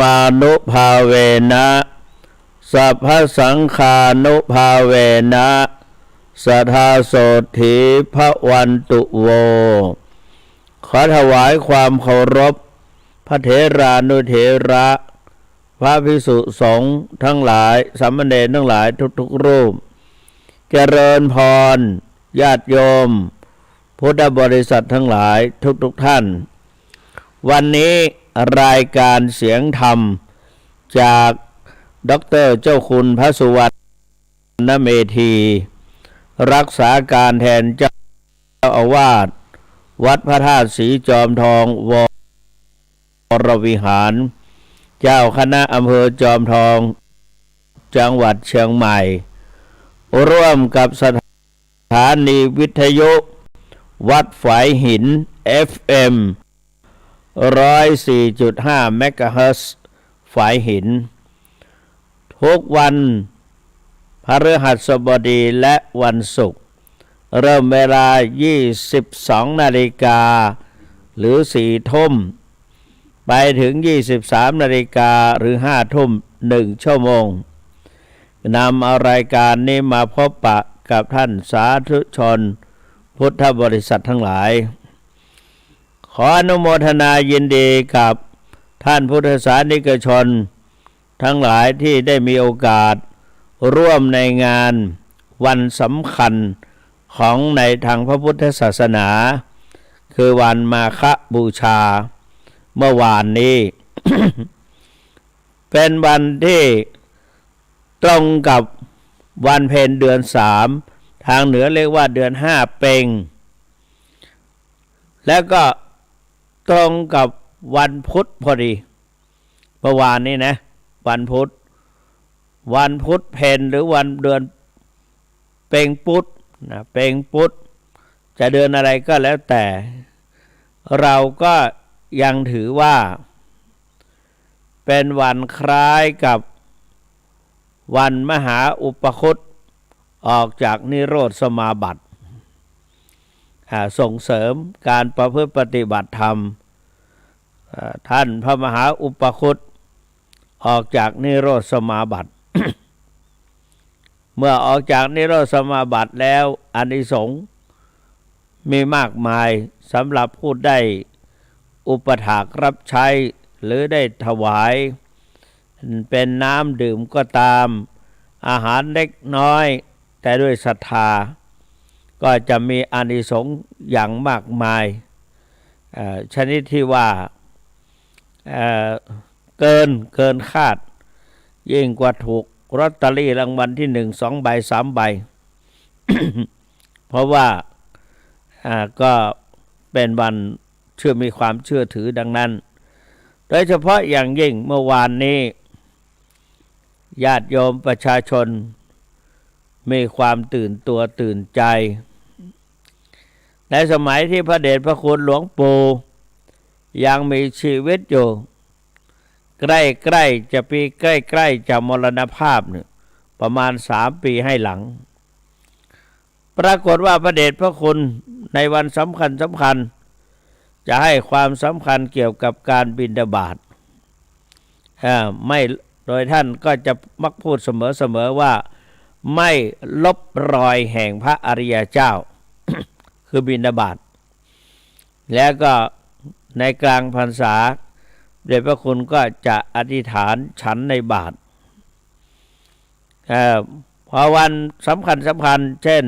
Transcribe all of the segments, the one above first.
มานุภาเวนะสัพพสังฆานุภาเวนะสัทธาโสถีพระวันตุโวขอถวายความเคารพพระเถรานุเถระพระภิกษุสงฆ์ทั้งหลายสามเณรทั้งหลายทุกๆรูปเจริญพรญาติโยมพุทธบริษัททั้งหลายทุกท่านวันนี้รายการเสียงธรรมจากดร.เจ้าคุณพระสุวรรณเมธีรักษาการแทนเจ้าอาวาสวัดพระธาตุศรีจอมทองวรวิหารเจ้าคณะอำเภอจอมทองจังหวัดเชียงใหม่ร่วมกับสถานีวิทยุวัดฝายหิน FM 104.5 เมกะเฮิรตซ์ฝายหินทุกวันพฤหัสบดีและวันศุกร์เริ่มเวลา 22 นาฬิกาหรือ 4 ทุ่มไปถึง 23 นาฬิกาหรือ 5 ทุ่ม 1 ชั่วโมงนำเอารายการนี้มาพบปะกับท่านสาธุชนพุทธบริษัททั้งหลายขออนุโมทนายินดีกับท่านพุทธศาสนิกชนทั้งหลายที่ได้มีโอกาสร่วมในงานวันสำคัญของในทางพระพุทธศาสนาคือวันมาฆบูชาเมื่อวานนี้ เป็นวันที่ตรงกับวันเพ็ญเดือน3ทางเหนือเรียกว่าเดือน5เพ็งแล้วก็ตรงกับวันพุธพอดีเมื่อวานนี้นะวันพุธเพ็ญหรือวันเดือนเพ็งพุธนะเพ็งพุธจะเดือนอะไรก็แล้วแต่เราก็ยังถือว่าเป็นวันคล้ายกับวันมหาอุปคุตออกจากนิโรธสมาบัติส่งเสริมการประพฤติปฏิบัติธรรมท่านพระมหาอุปคุตออกจากนิโรธสมาบัติ เมื่อออกจากนิโรธสมาบัติแล้วอานิสงส์มีมากมายสำหรับผู้ได้อุปถากรับใช้หรือได้ถวายเป็นน้ำดื่มก็ตามอาหารเล็กน้อยแต่ด้วยศรัทธาก็จะมีอานิสงส์อย่างมากมายชนิดที่ว่าเกินคาดยิ่งกว่าถูกลอตเตอรี่รางวัลที่1 2 ใบ 3 ใบ เพราะว่าก็เป็นวันมีความเชื่อถือดังนั้นโดยเฉพาะอย่างยิ่งเมื่อวานนี้ญาติโยมประชาชนมีความตื่นตัวตื่นใจในสมัยที่พระเดชพระคุณหลวงปู่ยังมีชีวิตอยู่ใกล้จะมรณภาพเนี่ยประมาณ3 ปีให้หลังปรากฏว่าพระเดชพระคุณในวันสำคัญจะให้ความสำคัญเกี่ยวกับการบิณฑบาตไม่โดยท่านก็จะมักพูดเสมอว่าไม่ลบรอยแห่งพระอริยเจ้า คือบิณฑบาตแล้วก็ในกลางพรรษาเดชพระคุณก็จะอธิษฐานฉันในบาตรพอวันสำคัญเช่น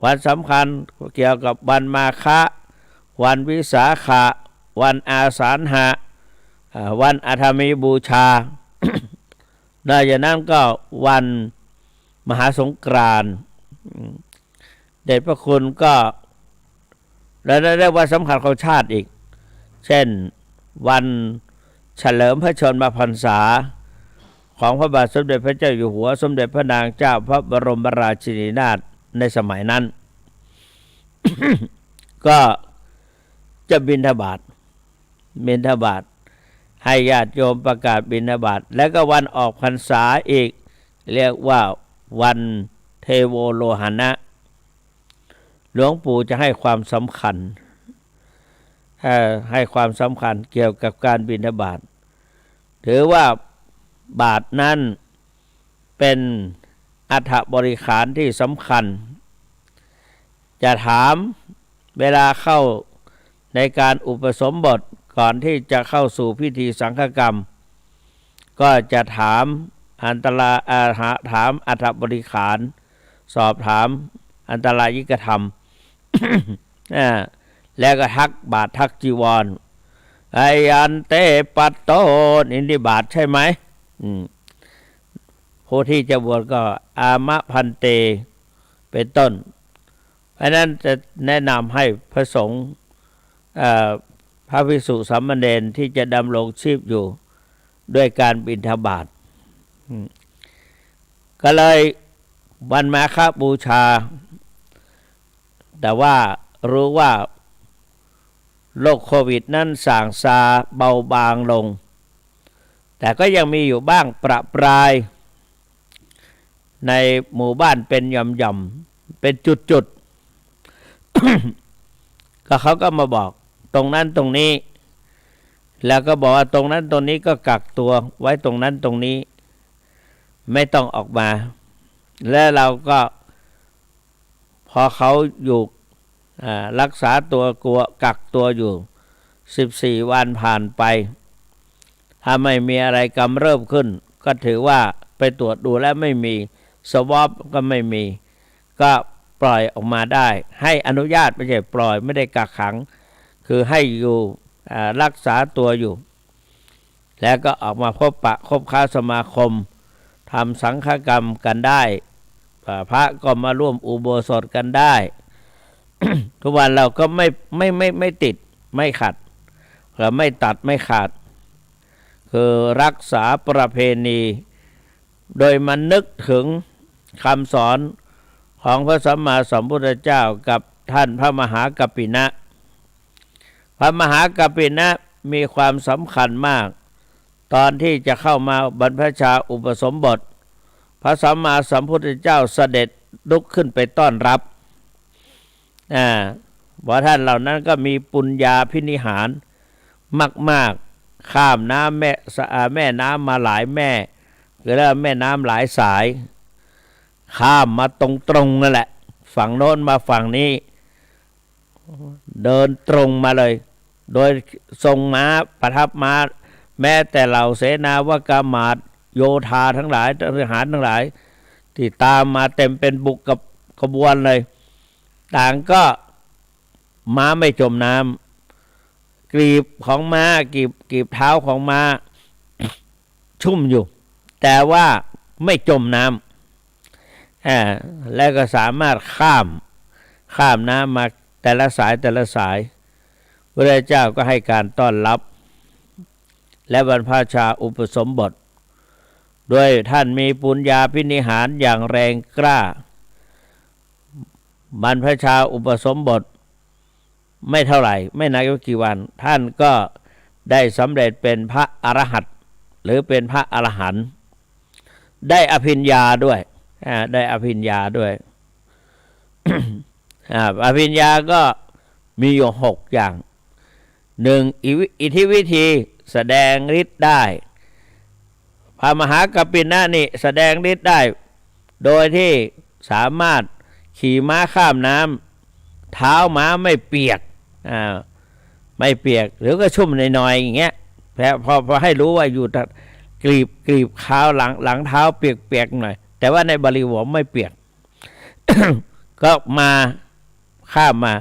วันสำคัญเกี่ยวกับวันมาฆะวันวิสาขะวันอาสาฬหะวันอาทมีบูชา นอกจากนั้นก็วันมหาสงกรานต์เดชพระคุณก็แล้วได้วันสำคัญของชาติอีกเช่นวันเฉลิมพระชนมพรรษาของพระบาทสมเด็จพระเจ้าอยู่หัวสมเด็จพระนางเจ้าพระบรมราชินีนาถในสมัยนั้น ก็จะบิณฑบาตให้ญาติโยมประกาศบิณฑบาตแล้วก็วันออกพรรษาอีกเรียกว่าวันเทโวโลหณะหลวงปู่จะให้ความสำคัญเกี่ยวกับการบิณฑบาต ถือว่าบาทนั้นเป็นอัฐบริขารที่สำคัญจะถามเวลาเข้าในการอุปสมบทก่อนที่จะเข้าสู่พิธีสังฆกรรมก็จะถามถามอัฐบริขารสอบถามอันตรายิกธรรม แล้วก็ทักบาททักจีวรไอยันเตปัตโตนี่บาทใช่ไหมผู้ที่จะบวชก็อามะพันเตเป็นต้นเพราะนั้นจะแนะนำให้พระสงฆ์พระภิกษุสามเณรที่จะดำรงชีพอยู่ด้วยการบิณฑบาตก็เลยวันมาฆบูชาแต่ว่ารู้ว่าโรคโควิดนั้นส่างซาเบาบางลงแต่ก็ยังมีอยู่บ้างประปรายในหมู่บ้านเป็นหย่อมๆเป็นจุดๆ ก็เขาก็มาบอกตรงนั้นตรงนี้แล้วก็บอกว่าตรงนั้นตรงนี้ก็กักตัวไว้ตรงนั้นตรงนี้ไม่ต้องออกมาและเราก็พอเขาอยู่รักษาตัวกักตัวอยู่14วันผ่านไปถ้าไม่มีอะไรกำเริบขึ้นก็ถือว่าไปตรวจดูแล้วไม่มีสวอปก็ไม่มีก็ปล่อยออกมาได้ให้อนุญาตไม่ใช่ปล่อยไม่ได้กักขังคือให้อยู่รักษาตัวอยู่แล้วก็ออกมาพบปะคบค้าสมาคมทำสังฆกรรมกันได้พระก็มาร่วมอุโบสถกันได้ ทุกวันเราก็ไม่ติดไม่ขัดและไม่ตัดไม่ขาดคือรักษาประเพณีโดยมันนึกถึงคำสอนของพระสัมมาสัมพุทธเจ้ากับท่านพระมหากัปปินะพระมหากัปปินะมีความสำคัญมากตอนที่จะเข้ามาบรรพชาอุปสมบทพระสัมมาสัมพุทธเจ้าเสด็จลุกขึ้นไปต้อนรับเพราะท่านเหล่านั้นก็มีปุญญาภินิหารมากๆข้ามน้ำแม่น้ำมาหลายแม่หรือแม่น้ำหลายสายข้ามมาตรงนั่นแหละฝั่งโน้นมาฝั่งนี้เดินตรงมาเลยโดยทรงม้าประทับม้าแม้แต่เหล่าเสนาวกามาตโยธาทั้งหลายทหารทั้งหลายที่ตามมาเต็มเป็นบุกกับขบวนเลยต่างก็ม้าไม่จมน้ำกรีบของม้ากรีบเท้าของม้าชุ่มอยู่แต่ว่าไม่จมน้ำและก็สามารถข้ามน้ำมาแต่ละสายพระเจ้าก็ให้การต้อนรับและบรรพชาอุปสมบทด้วยท่านมีปุญญาภินิหารอย่างแรงกล้าบรรพชาอุปสมบทไม่เท่าไหร่ไม่นานกี่วันท่านก็ได้สำเร็จเป็นพระอรหันต์หรือเป็นพระอรหันต์ได้อภิญญาด้วยได้อภิญญาด้วย อภิญญาก็มีอยู่6อย่าง1อิทธิวิธีแสดงฤทธิ์ได้พระมหากัปปินะนี่แสดงฤทธิ์ได้โดยที่สามารถขี่ม้าข้ามน้ำเท้าม้าไม่เปียกไม่เปียกหรือก็ชุ่มหน่อยๆอย่างเงี้ยพอให้รู้ว่าอยู่กรีบเท้าหลังเท้าเปียกๆหน่อยแต่ว่าในบริวารไม่เปียก ก็มาข้ามมา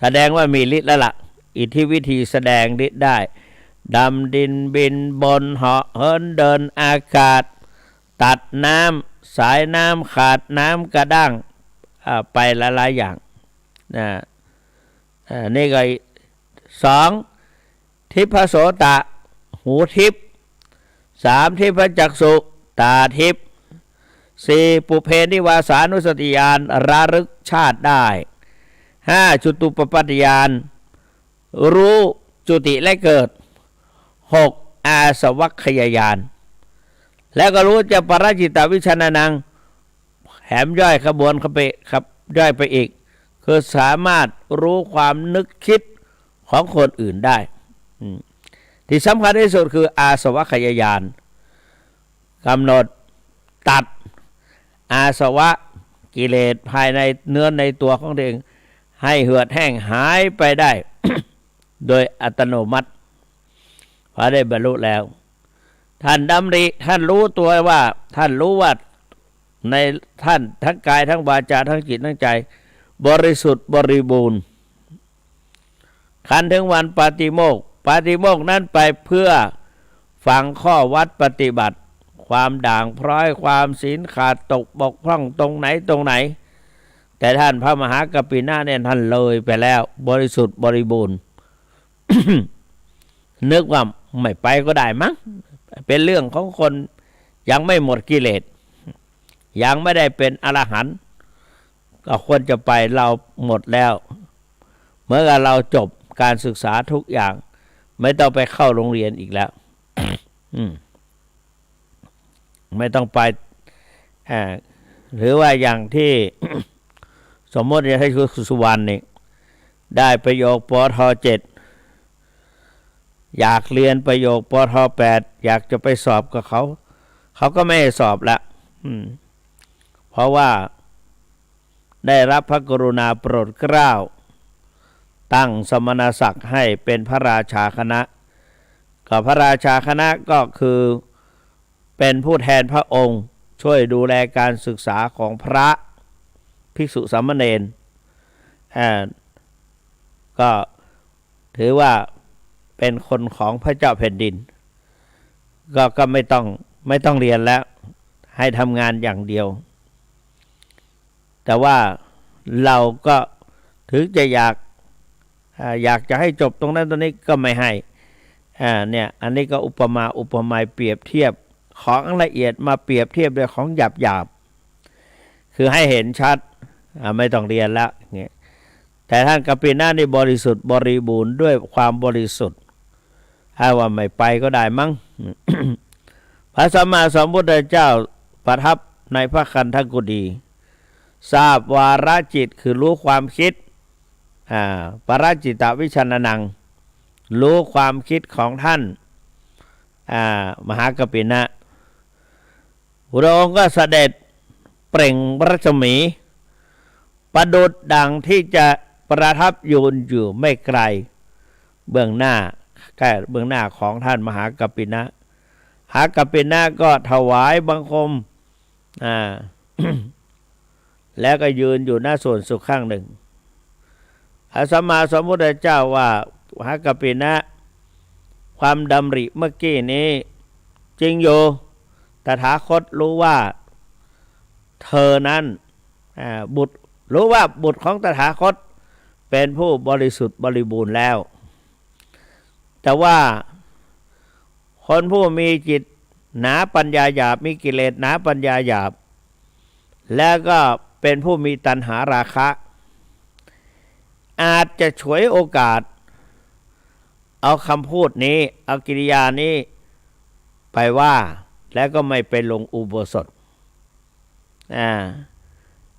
แสดงว่ามีฤทธิ์แล้วล่ะอิทธิวิธีแสดงฤทธิ์ได้ดำดินบินบนเหาะเหินเดินอากาศตัดน้ำสายน้ำขาดน้ำกระด้างไปหลายๆอย่างนี่ก็2ทิพโสตะหูทิพ3ทิพจักษุตาทิพ4ปุเพนิวาสานุสติญาณระลึกชาติได้5จุตูปปัฏฐญาณรู้จุติและเกิด6อาสวัคคยญาณแล้วก็รู้จะปรจิตวิชานังแถมย่อยขบวนเข้าไปครับย่อยไปอีกคือสามารถรู้ความนึกคิดของคนอื่นได้ ที่สำคัญที่สุดคืออาสวะขยายานกำหนดตัดอาสวะกิเลสภายในเนื้อในตัวของตัวเองให้เหือดแห้งหายไปได้ โดยอัตโนมัติพอได้บรรลุแล้วท่านดำริท่านรู้ตัวว่าท่านรู้ว่าในท่านทั้งกายทั้งวาจาทั้งจิตทั้งใจบริสุทธิ์บริบูรณ์ขันถึงวันปาติโมกข์ปาติโมกข์นั้นไปเพื่อฟังข้อวัดปฏิบัติความด่างพร้อยความศีลขาดตกบกพร่องตรงไหนแต่ท่านพระมหากัปปินะเนี่ยท่านเลยไปแล้วบริสุทธิ์บริบูรณ์ นึกว่าไม่ไปก็ได้มั้งเป็นเรื่องของคนยังไม่หมดกิเลสยังไม่ได้เป็นอรหันต์ก็ควรจะไปเราหมดแล้วเมื่อเราจบการศึกษาทุกอย่างไม่ต้องไปเข้าโรงเรียนอีกแล้ว ไม่ต้องไปหรือว่าอย่างที่ สมมติให้คุณสุวรรณนี่ได้ประโยคปท.7อยากเรียนประโยคปท.8อยากจะไปสอบกับเขาก็ไม่ให้สอบละเพราะว่าได้รับพระกรุณาโปรดเกล้าตั้งสมณศักดิ์ให้เป็นพระราชาคณะก็พระราชาคณะก็คือเป็นผู้แทนพระองค์ช่วยดูแลการศึกษาของพระภิกษุสามเณรก็ถือว่าเป็นคนของพระเจ้าแผ่นดินก็ไม่ต้องเรียนแล้วให้ทำงานอย่างเดียวแต่ว่าเราก็ถึงจะอยากจะให้จบตรงนั้นตรงนี้ก็ไม่ให้เนี่ยอันนี้ก็อุปมาอุปไมยเปรียบเทียบของละเอียดมาเปรียบเทียบด้วยของหยาบคือให้เห็นชัดไม่ต้องเรียนแล้วเนี่ยแต่ท่านกัปปินะนี่บริสุทธิ์บริบูรณ์ด้วยความบริสุทธิ์ถ้าว่าไม่ไปก็ได้มั้ง พระสัมมาสัมพุทธเจ้าประทับในพระคันธกุฎีทราบวาระจิตคือรู้ความคิดปรจิตวิชนนังรู้ความคิดของท่านมหากัปปินะพระองค์ก็เสด็จเปล่งรัศมีประดุจดังที่จะประทับยืนอยู่ไม่ไกลเบื้องหน้าของท่านมหากัปปินะมหากัปปินะก็ถวายบังคมแล้วก็ยืนอยู่หน้าส่วนสุขข้างหนึ่งพระสัมมาสัมพุทธเจ้าว่ามหากัปปินะความดำริเมื่อกี้นี้จริงอยู่ตถาคตรู้ว่าเธอนั้นบุตรรู้ว่าบุตรของตถาคตเป็นผู้บริสุทธิ์บริบูรณ์แล้วแต่ว่าคนผู้มีจิตหนาปัญญาหยาบมีกิเลสหนาปัญญาหยาบแล้วก็เป็นผู้มีตัณหาราคะอาจจะฉวยโอกาสเอาคำพูดนี้เอากิริยานี้ไปว่าแล้วก็ไม่ไปลงอุโบสถ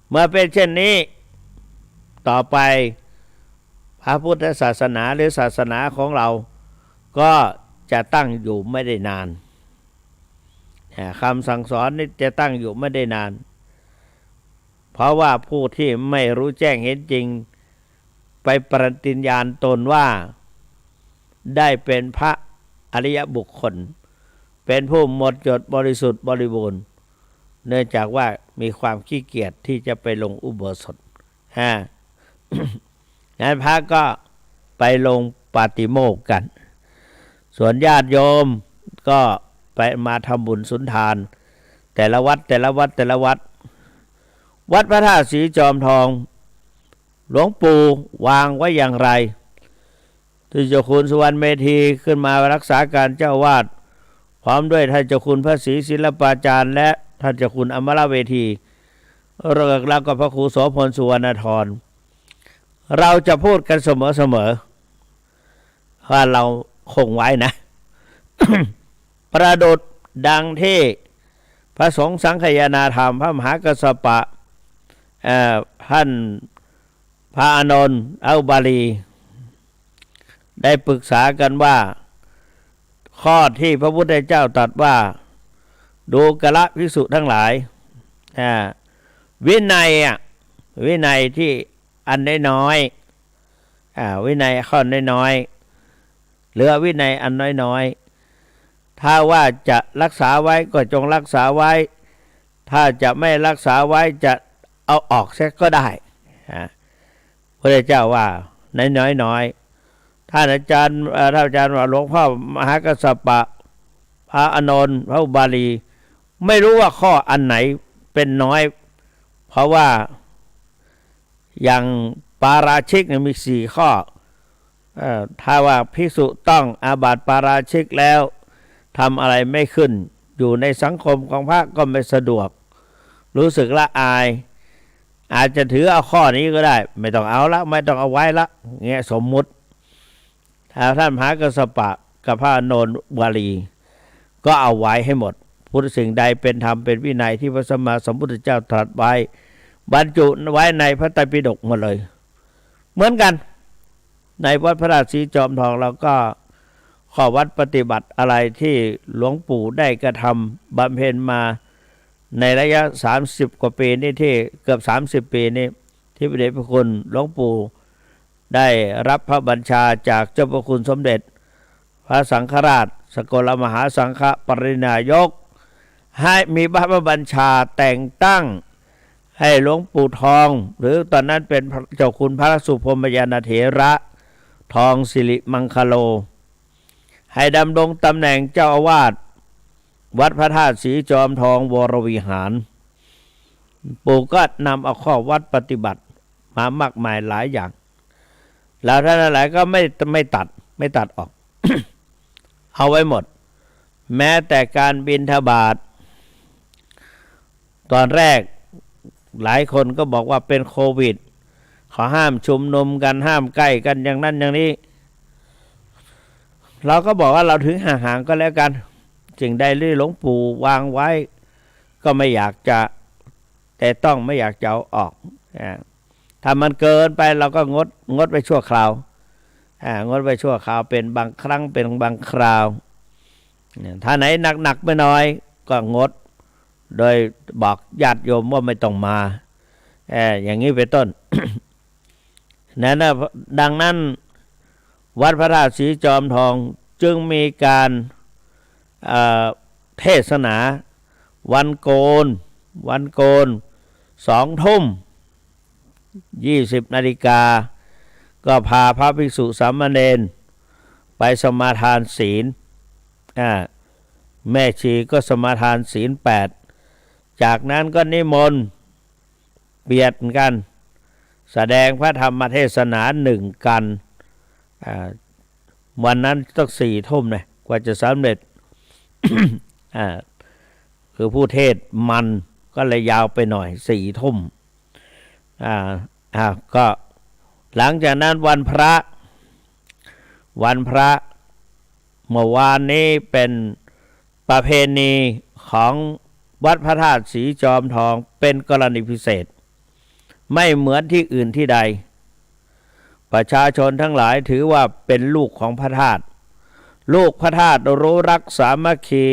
เมื่อเป็นเช่นนี้ต่อไปพระพุทธศาสนาหรือศาสนาของเราก็จะตั้งอยู่ไม่ได้นานคำสั่งสอนนี้จะตั้งอยู่ไม่ได้นานเพราะว่าผู้ที่ไม่รู้แจ้งเห็นจริงไปปฏิญญาณตนว่าได้เป็นพระอริยบุคคลเป็นผู้หมดจดบริสุทธิ์บริบูรณ์เนื่องจากว่ามีความขี้เกียจที่จะไปลงอุโบสถนั้นพระก็ไปลงปาติโมกข์กันส่วนญาติโยมก็ไปมาทำบุญสุนทานแต่ละวัดวัดพระธาตุสีจอมทองหลวงปู่วางไว้อย่างไรที่เจ้าคุณสุวรรณเมธีขึ้นมารักษาการเจ้าวาดพร้อมด้วยท่านเจ้าคุณพระศรีศิลปาจารย์และท่านเจ้าคุณอมรเวทีแล้วก็พระครูโสพลสุวรรณธรเราจะพูดกันเสมอว่าเราคงไว้นะ ประดุจดังที่พระสงฆ์สังฆยนาธรรมพระมหากัสสปะท่านพระอานนท์อุบาลีได้ปรึกษากันว่า ข้อที่พระพุทธเจ้าตรัสว่าดูกะละภิกษุทั้งหลายวินัยวินัยที่อันน้อยวินัยข้อน้อยหรือวินัยอันน้อยถ้าว่าจะรักษาไว้ก็จงรักษาไว้ถ้าจะไม่รักษาไว้จะเอาออกเสียก็ได้พระเจ้าว่าน้อยท่านอาจารย์หลวงพ่อมหากัสสปะพระอานนท์พระอุบาลีไม่รู้ว่าข้ออันไหนเป็นน้อยเพราะว่าอย่างปาราชิกมี4 ข้อถ้าว่าภิกษุต้องอาบัติปาราชิกแล้วทำอะไรไม่ขึ้นอยู่ในสังคมของพระก็ไม่สะดวกรู้สึกละอายอาจจะถือเอาข้อนี้ก็ได้ไม่ต้องเอาละไม่ต้องเอาไว้ละเงี้ยสมมุติถ้าท่านมหากัสสปะกับพระอานนท์วาลีก็เอาไว้ให้หมดพุทธสิ่งใดเป็นธรรมเป็นวินัยที่พระสัมมาสัมพุทธเจ้าตรัสไว้บรรจุไว้ในพระไตรปิฎกหมดเลยเหมือนกันในวัดพระราชสีจอมทองเราก็ข้อวัดปฏิบัติอะไรที่หลวงปู่ได้กระทำบำเพ็ญมาในระยะ30 กว่าปีนี่ที่เกือบ30 ปีนี่ที่พระเดชพระคุณหลวงปู่ได้รับพระบัญชาจากเจ้าพระคุณสมเด็จพระสังฆราชสกลมหาสังฆปรินายกให้มีพระบัญชาแต่งตั้งให้หลวงปู่ทองหรือตอนนั้นเป็นเจ้าคุณพระสุพรหมยานเถระทองสิริมังคโลให้ดำรงตำแหน่งเจ้าอาวาสวัดพระธาตุสีจอมทองวรวิหารปู่ก็นำเอาข้อวัดปฏิบัติมามากมายหลายอย่างแล้วท่านหลายก็ไม่ตัดออก เอาไว้หมดแม้แต่การบิณฑบาตตอนแรกหลายคนก็บอกว่าเป็นโควิดขอห้ามชุมนุมกันห้ามใกล้กันอย่างนั้นอย่างนี้เราก็บอกว่าเราถึงห่างๆก็แล้วกันสิ่งใดที่หลวงปู่วางไว้ก็ไม่อยากจะแต่ต้องไม่อยากจะเอาออกถ้ามันเกินไปเราก็งดไปชั่วคราวงดไปชั่วคราวเป็นบางครั้งเป็นบางคราวถ้าไหนหนักๆไม่น้อยก็งดโดยบอกญาติโยมว่าไม่ต้องมาอย่างนี้เป็นต้น นั่นนะดังนั้นวัดพระธาตุสีจอมทองจึงมีการเทศนาวันโกน2 ทุ่ม 20 นาฬิกาก็พาพระภิกษุสามเณรไปสมาทานศีลแม่ชีก็สมาทานศีล 8จากนั้นก็นิมนต์เบียดกันแสดงพระธรรมเทศนา1 กันวันนั้นต้อง4 ทุ่มนะกว่าจะสำเร็จ คือผู้เทศมันก็เลยยาวไปหน่อย4 ทุ่มก็หลังจากนั้นวันพระเมื่อวานนี้เป็นประเพณีของวัดพระธาตุสีจอมทองเป็นกรณีพิเศษไม่เหมือนที่อื่นที่ใดประชาชนทั้งหลายถือว่าเป็นลูกของพระธาตุลูกพระธาตุรู้รักสามัคคี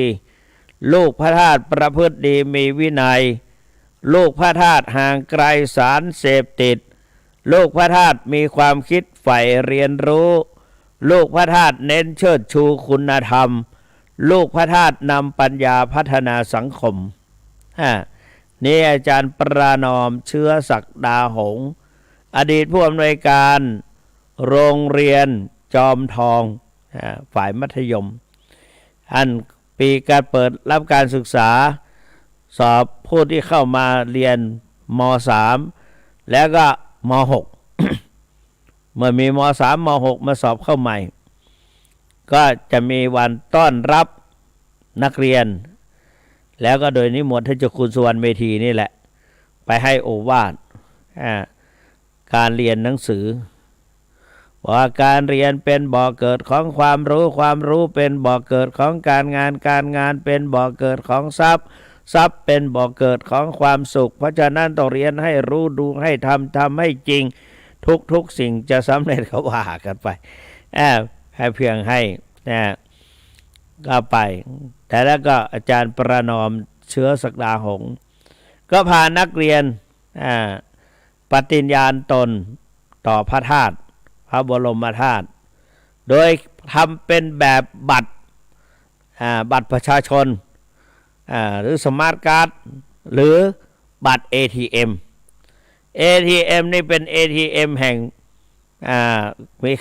ลูกพระธาตุประพฤติดีมีวินัยลูกพระธาตุห่างไกลสารเสพติดลูกพระธาตุมีความคิดใฝ่เรียนรู้ลูกพระธาตุเน้นเชิดชูคุณธรรมลูกพระธาตุนำปัญญาพัฒนาสังคมนี่อาจารย์ปรานอมเชื้อศักดาหงส์อดีตผู้อำนวยการโรงเรียนจอมทองฝ่ายมัธยมปีการเปิดรับการศึกษาสอบผู้ที่เข้ามาเรียนม.3 แล้วก็ม.6 เมื่อมีม.3 ม.6 มาสอบเข้าใหม่ก็จะมีวันต้อนรับนักเรียนแล้วก็โดยนิมนต์ท่านเจ้าคุณสุวรรณเมธีนี่แหละไปให้โอวาทการเรียนหนังสือว่าการเรียนเป็นบ่อเกิดของความรู้เป็นบ่อเกิดของการงานเป็นบ่อเกิดของทรัพย์เป็นบ่อเกิดของความสุขเพราะฉะนั้นต้องเรียนให้รู้ดูให้ทำให้จริงทุกสิ่งจะสำเร็จเขาว่ากันไปให้เพียงให้ ก็ไปแต่แล้วก็อาจารย์ประนอมเชื้อศักดาหงส์ก็พานักเรียนปฏิญญาณตนต่อพระธาตุพระบรมธาตุโดยทำเป็นแบบบัตรประชาชนหรือสมาร์ทการ์ดหรือบัตร ATM นี่เป็น ATM แห่งมี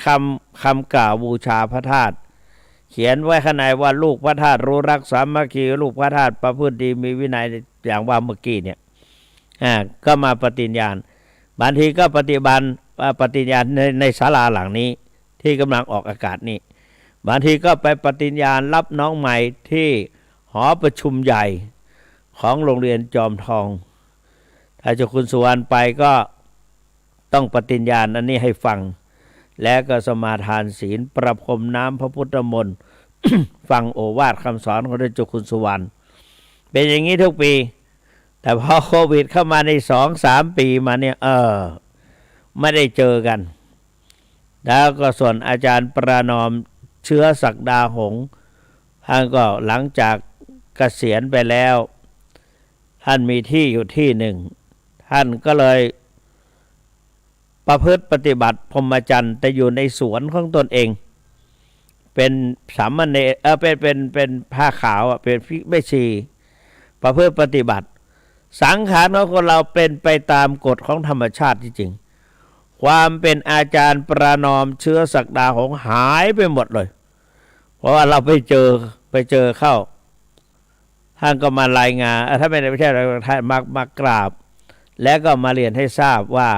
คำกล่าวบูชาพระธาตุเขียนไว้ข้างในว่าลูกพระธาตุรู้รักสามัคคีลูกพระธาตุประพฤติดีมีวินัยอย่างว่าเมื่อกี้เนี่ยก็มาปฏิญญาณบางทีก็ปฏิญาณในศาลาหลังนี้ที่กำลังออกอากาศนี้บางทีก็ไปปฏิญญาณรับน้องใหม่ที่หอประชุมใหญ่ของโรงเรียนจอมทองถ้าเจ้าคุณสุวรรณไปก็ต้องปฏิญญาณอันนี้ให้ฟังและก็สมาทานศีลประพรมน้ำพระพุทธมนต์ ฟังโอวาทคำสอนของเจ้าคุณสุวรรณเป็นอย่างนี้ทุกปีแต่พอโควิดเข้ามาใน 2-3 ปีมาเนี่ยไม่ได้เจอกันแล้วก็ส่วนอาจารย์ประนอมเชื้อศักดาหงส์ท่านก็หลังจากเกษียณไปแล้วท่านมีที่อยู่ที่หนึ่งท่านก็เลยประพฤติปฏิบัติพรหมจรรย์แต่อยู่ในสวนของตนเองเป็นสามเณรเป็นผ้าขาวเป็นไม่ชีประพฤติปฏิบัติสังขารของคนเราเป็นไปตามกฎของธรรมชาติจริงๆความเป็นอาจารย์ประนอมเชื้อศักดาหงส์หายไปหมดเลยเพราะว่าเราไปเจอเข้าท่านก็มารายงานถ้าไม่ใช่ท่านมากราบแล้วก็มาเรียนให้ทราบว่า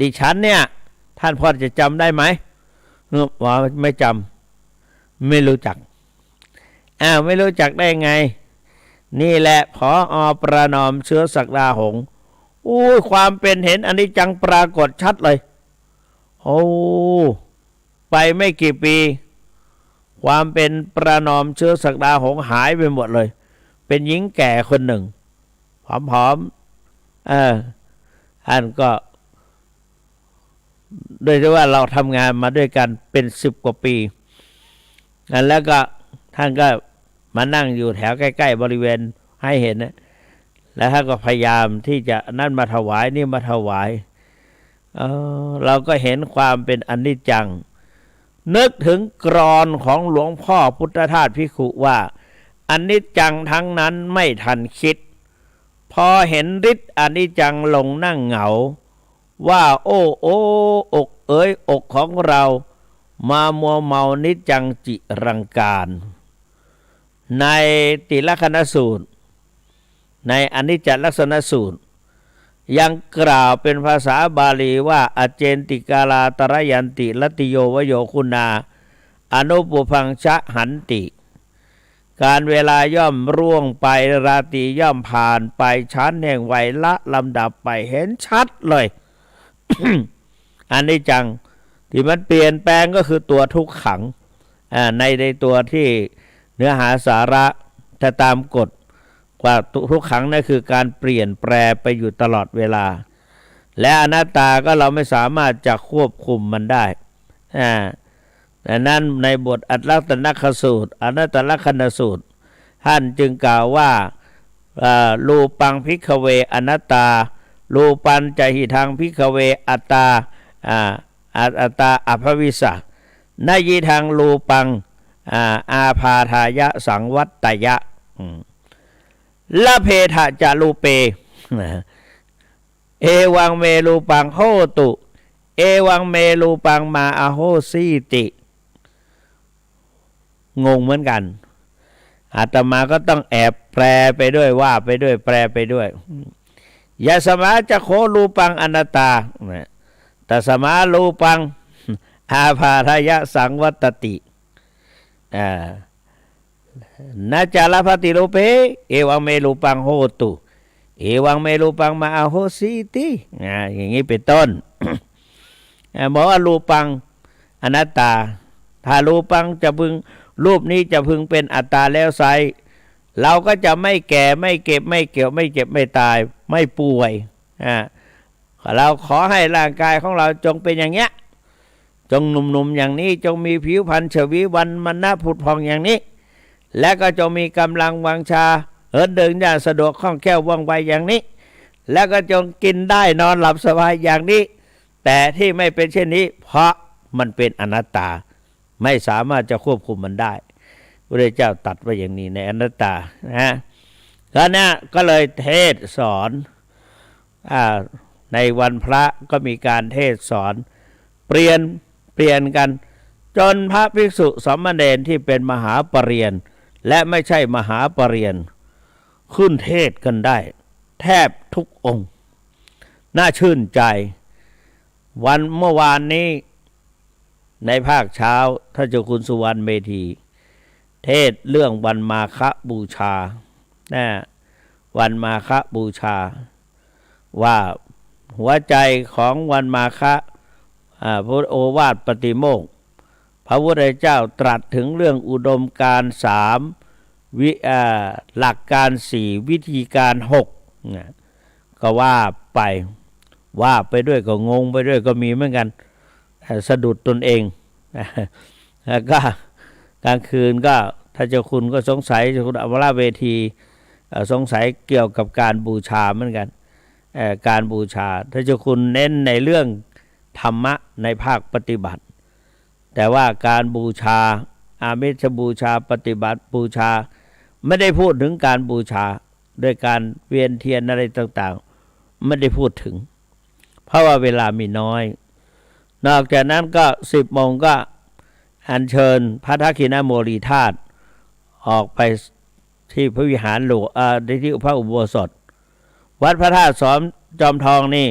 ดิฉันเนี่ยท่านพอจะจำได้ไหมว่าไม่จำไม่รู้จักไม่รู้จักได้ไงนี่แหละผอ.ประนอมเชื้อศักดาหงส์ความเป็นเห็นอนิจจังปรากฏชัดเลยไปไม่กี่ปีความเป็นประนอมเชื้อศักดาหงส์หายไปหมดเลยเป็นหญิงแก่คนหนึ่งผอมท่านก็โดยที่ว่าเราทำงานมาด้วยกันเป็น10 กว่าปีแล้วก็ท่านก็มานั่งอยู่แถวใกล้ๆบริเวณให้เห็นนะแล้วท่านก็พยายามที่จะนั่นมาถวายนี่มาถวายเราก็เห็นความเป็นอนิจจังนึกถึงกรอนของหลวงพ่อพุทธทาสภิกขุว่าอนิจจังทั้งนั้นไม่ทันคิดพอเห็นฤทธิ์อนิจจังลงนั่งเหงาว่าโอ้อกอกของเรามามัวเมานิจจังจิรังการในติลักขณสูตรในอนิจจลักษณสูตรยังกล่าวเป็นภาษาบาลีว่าอเจนติกาลาตรยันติลติโยวโยคุณาอนุปุพังชะหันติการเวลาย่อมร่วงไปราตรีย่อมผ่านไปชั้นแห่งวัยละลำดับไปเห็นชัดเลย อันนี้จังที่มันเปลี่ยนแปลงก็คือตัวทุกขังในตัวที่เนื้อหาสาระถ้าตามกฎว่าทุกขังนั่นคือการเปลี่ยนแปลไปอยู่ตลอดเวลาและอนัตตาก็เราไม่สามารถจะควบคุมมันได้ดังนั้นในบทอัตลักษณคสูตรอนัตตลักษณสูตรท่านจึงกล่าวว่ารูปังภิกขเวอนัตตารูปัญจหิทังภิกขเวอัตตาอัตตาอภวิสะนยิทังรูปังอาพาทายะสังวัตตยะละเพทะจะรูเปเอวังเมรูปังโหตุเอวังเมรูปังมาอโหสีติงงเหมือนกันอาตมาก็ต้องแอบแปลไปด้วยว่าไปด้วยแปลไปด้วยยะสมาจะโครูปังอนัตตาแต่สมารูปังอาภาทายะสังวัตตินาจาลภติโลเปเอวังเมรูปังโหตุเอวังเมรูปังมาอโหสีติอย่างนี้เป็นต้นบอกว่ารูปังอนัตตาถ้ารูปังจะพึงรูปนี้จะพึงเป็นอัตตาแล้วไซเราก็จะไม่แก่ไม่เก็บไม่เกี่ยวไม่เจ็บไม่ตายไม่ป่วยเราขอให้ร่างกายของเราจงเป็นอย่างเงี้ยจงหนุ่มๆอย่างนี้จงมีผิวพรรณเฉวีวันมณะผุดผ่องอย่างนี้ และก็จงมีกำลังวังชาเหินเดินอย่างสะดวกคล่องแคล่วว่องไวอย่างนี้แล้วก็จงกินได้นอนหลับสบายอย่างนี้แต่ที่ไม่เป็นเช่นนี้เพราะมันเป็นอนัตตาไม่สามารถจะควบคุมมันได้พระเจ้าตรัสไว้อย่างนี้ในอนัตตานะก็เนี่ยก็เลยเทศสอนในวันพระก็มีการเทศสอนเปลี่ยนกันจนพระภิกษุสามเณรที่เป็นมหาปรริญญาและไม่ใช่มหาปรริญญาขึ้นเทศกันได้แทบทุกองค์น่าชื่นใจวันเมื่อวานนี้ในภาคเช้าท่านเจ้าคุณสุวรรณเมธีเทศเรื่องวันมาฆบูชาวันมาฆบูชาว่าหัวใจของวันมาฆพระโอวาทปฏิโมกข์พระพุทธเจ้าตรัสถึงเรื่องอุดมการณ์3หลักการ4วิธีการ6ก็ว่าไปด้วยก็งงไปด้วยก็มีเหมือนกันสะดุดตนเองแล้วก็กลางคืนก็ถ้าเจ้าคุณก็สงสัยเจ้าคุณอมราเวทีสงสัยเกี่ยวกับการบูชาเหมือนกันการบูชาถ้าเจ้าคุณเน้นในเรื่องธรรมะในภาคปฏิบัติแต่ว่าการบูชาอามิสบูชาปฏิบัติบูชาไม่ได้พูดถึงการบูชาด้วยการเวียนเทียนอะไรต่างๆไม่ได้พูดถึงเพราะว่าเวลามีน้อยนอกจากนั้นก็10 โมงก็อัญเชิญพระทักษิณโมลีธาตุออกไปที่พระวิหารหลวงที่พระอุโบสถวัดพระธาตุจอมทองนี่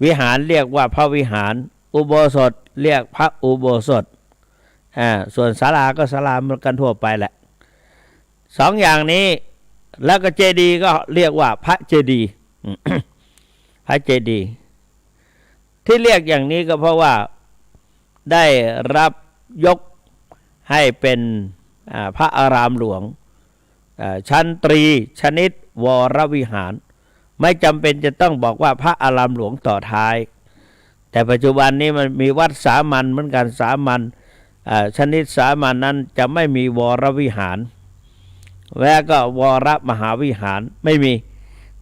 วิหารเรียกว่าพระวิหารอุโบสถเรียกพระอุโบสถส่วนศาลาก็ศาลาเหมือนกันทั่วไปแหละ2อย่างนี้แล้วก็เจดีย์ก็เรียกว่าพระเจดีย์ พระเจดีย์ที่เรียกอย่างนี้ก็เพราะว่าได้รับยกให้เป็นพระอารามหลวงชั้นตรีชนิดวรวิหารไม่จำเป็นจะต้องบอกว่าพระอารามหลวงต่อท้ายแต่ปัจจุบันนี้มันมีวัดสามัญเหมือนกันสามัญชนิดสามัญนั้นจะไม่มีวรวิหารและก็วรมหาวิหารไม่มี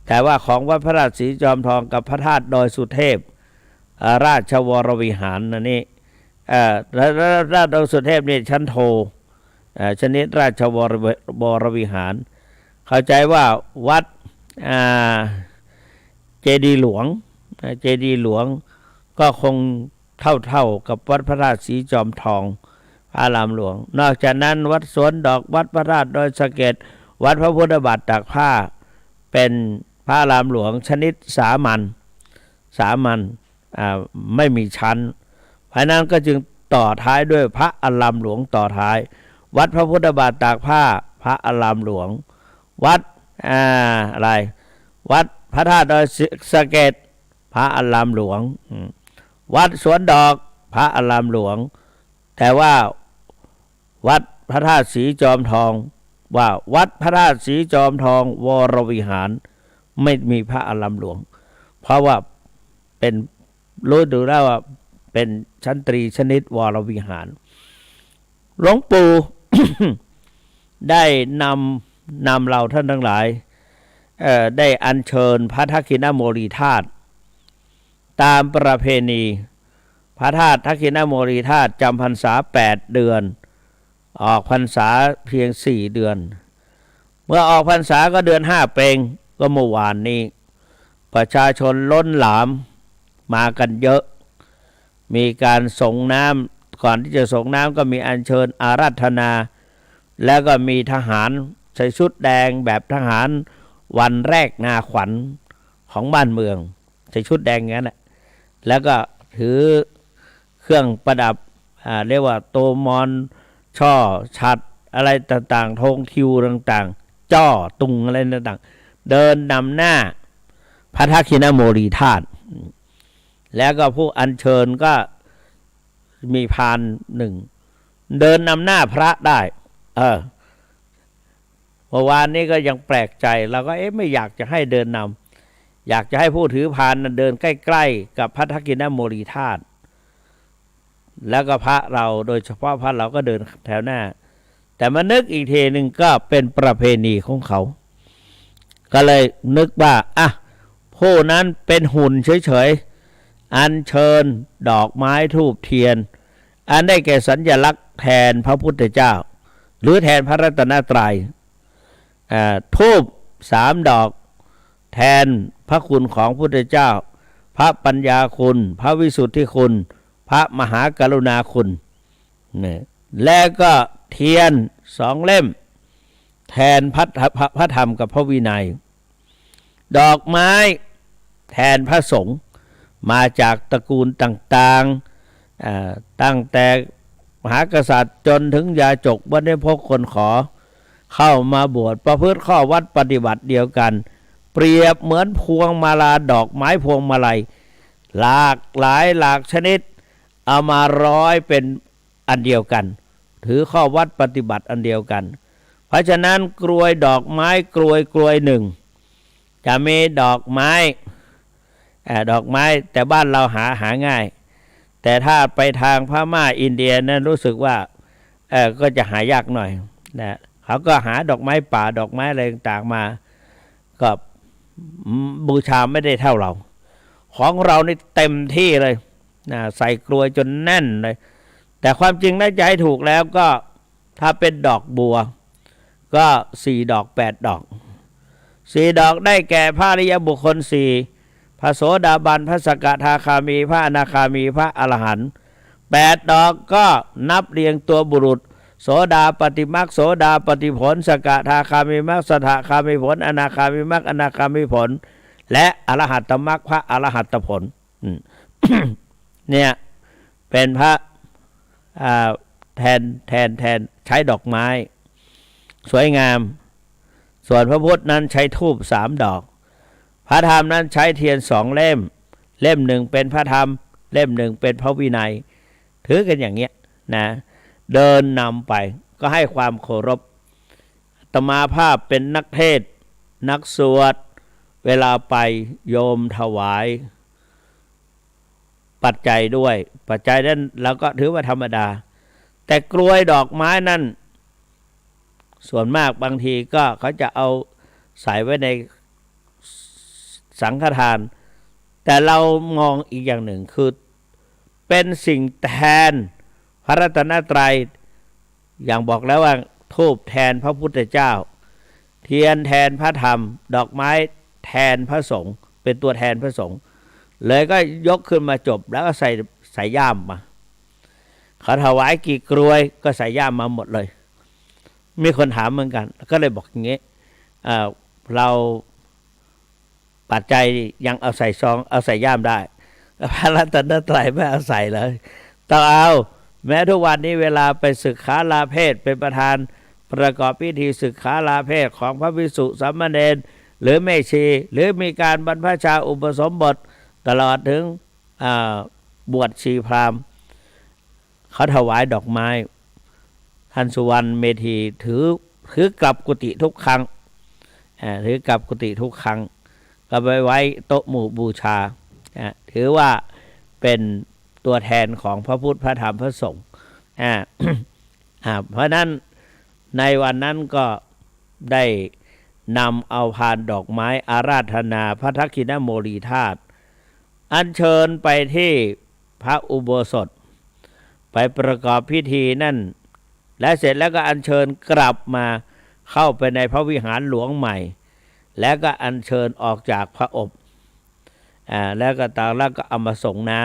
แต่ว่าของวัดพระราชสีจอมทองกับพระธาตุดอยสุเทพราชวรวิหารนี่ราชดอยสุเทพนี่ชั้นโทชนิดราชวรวิหารเข้าใจว่าวัดเจดีย์หลวงก็คงเท่ากับวัดพระราชสีจอมทองอารามหลวงนอกจากนั้นวัดสวนดอกวัดพระธาตุดอยสะเก็ดวัดพระพุทธบาทตากผ้าเป็นพระอารามหลวงชนิดสามัญไม่มีชั้นเพราะนั้นก็จึงต่อท้ายด้วยพระอารามหลวงต่อท้ายวัดพระพุทธบาทตากผ้าพระอารามหลวงวัดวัดพระธาตุดอยสะเก็ดพระอารามหลวงวัดสวนดอกพระอารามหลวงแต่ว่าวัดพระธาตุสีจอมทองว่าวัดพระธาตุสีจอมทองวรวิหารไม่มีพระอารามหลวงเพราะว่าเป็นรู้ดูแล้วว่าเป็นชั้นตรีชนิดวรวิหารหลวงปู่ ได้นำเราท่านทั้งหลายได้อัญเชิญพระทักษิณโมลีธาตุตามประเพณีพระธาตุทักษิณโมลีธาตุจำพรรษา8 เดือนออกพรรษาเพียง4 เดือนเมื่อออกพรรษาก็เดือน5 เพ็ญก็เมื่อวานนี้ประชาชนล้นหลามมากันเยอะมีการส่งน้ำก่อนที่จะส่งน้ำก็มีอัญเชิญอาราธนาแล้วก็มีทหารใส่ชุดแดงแบบทหารวันแรกนาขวัญของบ้านเมืองใส่ชุดแดงงั้นแหละแล้วก็ถือเครื่องประดับเรียกว่าโตมอนช่อฉัดอะไรต่างๆธงทิวต่างๆจ้อตุงอะไรต่างๆเดินนำหน้าพระทักษิณโมลีธาตุแล้วก็ผู้อัญเชิญก็มีพาน1เดินนำหน้าพระได้เมื่อวานนี้ก็ยังแปลกใจเราก็ไม่อยากจะให้เดินนำอยากจะให้ผู้ถือพานเดินใกล้ๆกับพระทักษิณโมลีธาตุแล้วก็พระเราโดยเฉพาะพระเราก็เดินแถวหน้า แต่มานึกอีกทีหนึ่งก็เป็นประเพณีของเขาก็เลยนึกว่าผู้นั้นเป็นหุ่นเฉยๆอัญเชิญดอกไม้ธูปเทียนอันได้แก่สัญลักษณ์แทนพระพุทธเจ้าหรือแทนพระรัตนตรัยธูป3 ดอกแทนพระคุณของพระพุทธเจ้าพระปัญญาคุณพระวิสุทธิคุณพระมหากรุณาคุณและก็เทียน2 เล่มแทนพระธรรมกับพระวินัยดอกไม้แทนพระสงฆ์มาจากตระกูลต่างๆตั้งแต่มหากษัตริย์จนถึงยาจกบรรพชคนขอเข้ามาบวชประพฤติข้อวัดปฏิบัติเดียวกันเปรียบเหมือนพวงมาลาดอกไม้พวงมาลัยหลากหลายหลากชนิดเอามาร้อยเป็นอันเดียวกันถือข้อวัดปฏิบัติอันเดียวกันเพราะฉะนั้นกรวยดอกไม้กรวยหนึ่งจะมีดอกไม้แต่บ้านเราหาง่ายแต่ถ้าไปทางพม่าอินเดียนั้นรู้สึกว่าก็จะหายากหน่อยนะเขาก็หาดอกไม้ป่าดอกไม้อะไรต่างๆมาก็บูชาไม่ได้เท่าเราของเรานี่เต็มที่เลยนะใส่กรวยจนแน่นเลยแต่ความจริงน่าจะให้ถูกแล้วก็ถ้าเป็นดอกบัวก็4 ดอก8 ดอก4 ดอกได้แก่พระอริยบุคคล4พระโสดาบันพระสกทาคามีพระอนาคามีพระอรหันต์8 ดอกก็นับเรียงตัวบุรุษโสดาปฏิมรรคโสดาปฏิผลสกทาคามีมรรคสทาคามีผลอนาคามีมรรคอนาคามีผลและอรหัตตมรรคพระอรหัตตผล เนี่ยเป็นพระแทนใช้ดอกไม้สวยงามส่วนพระพุทธนั้นใช้ธูป3 ดอกพระธรรมนั้นใช้เทียน2 เล่มเล่ม 1เป็นพระธรรมเล่ม 1เป็นพระวินัยถือกันอย่างเงี้ยนะเดินนำไปก็ให้ความเคารพอาตมาภาพเป็นนักเทศนักสวดเวลาไปโยมถวายปัจจัยด้วยปัจจัยนั้นเราก็ถือว่าธรรมดาแต่กรวยดอกไม้นั่นส่วนมากบางทีก็เขาจะเอาใส่ไว้ในสังฆทานแต่เรามองอีกอย่างหนึ่งคือเป็นสิ่งแทนพระรัตนตรัยอย่างบอกแล้วว่าธูปแทนพระพุทธเจ้าเทียนแทนพระธรรมดอกไม้แทนพระสงฆ์เป็นตัวแทนพระสงฆ์เลยก็ยกขึ้นมาจบแล้วก็ใส่ย่ามมาเขาถวายกี่กรวยก็ใส่ย่ามมาหมดเลยมีคนถามเหมือนกันก็เลยบอกอย่างนี้เราปัจจัยยังเอาใส่ซองเอาใส่ย่ามได้พระรัตนตรัยไม่เอาใส่เลยต้องเอาแม้ทุกวันนี้เวลาไปศึกษาลาเพศเป็นประธานประกอบพิธีศึกษาลาเพศของพระภิกษุสามเณรหรือแม่ชีหรือมีการบรรพชาอุปสมบทตลอดถึงบวชชีพราหมณ์เขาถวายดอกไม้ท่านสุวรรณเมธีถือกลับกุฏิทุกครั้งถือกลับกุฏิทุกครั้งก็ไปไว้โต๊ะหมู่บูชาถือว่าเป็นตัวแทนของพระพุทธพระธรรมพระสงฆ์เพราะนั้นในวันนั้นก็ได้นำเอาพานดอกไม้อาราธนาพระทักษิณโมลีธาตุอัญเชิญไปที่พระอุโบสถไปประกอบพิธีนั่นและเสร็จแล้วก็อัญเชิญกลับมาเข้าไปในพระวิหารหลวงใหม่แล้วก็อัญเชิญออกจากพระอบแล้วก็ต่างแล้วก็เอามาส่งน้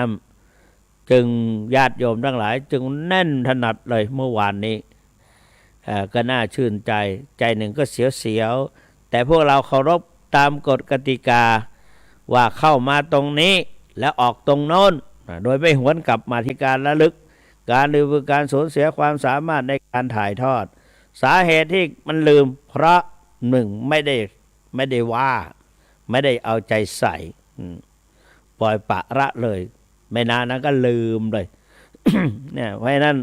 ำจึงญาติโยมทั้งหลายจึงแน่นถนัดเลยเมื่อวานนี้ก็น่าชื่นใจหนึ่งก็เสียวแต่พวกเราเคารพตามกฎกติกาว่าเข้ามาตรงนี้แล้วออกตรงโน้นโดยไม่หวนกลับมาที่การระลึกการลืมคือการสูญเสียความสามารถในการถ่ายทอดสาเหตุที่มันลืมเพราะหนึ่งไม่ได้ว่าไม่ได้เอาใจใส่ปล่อยปะละเลยไม่นานนั้นก็ลืมเลย เนี่ยเพราะฉะนั้น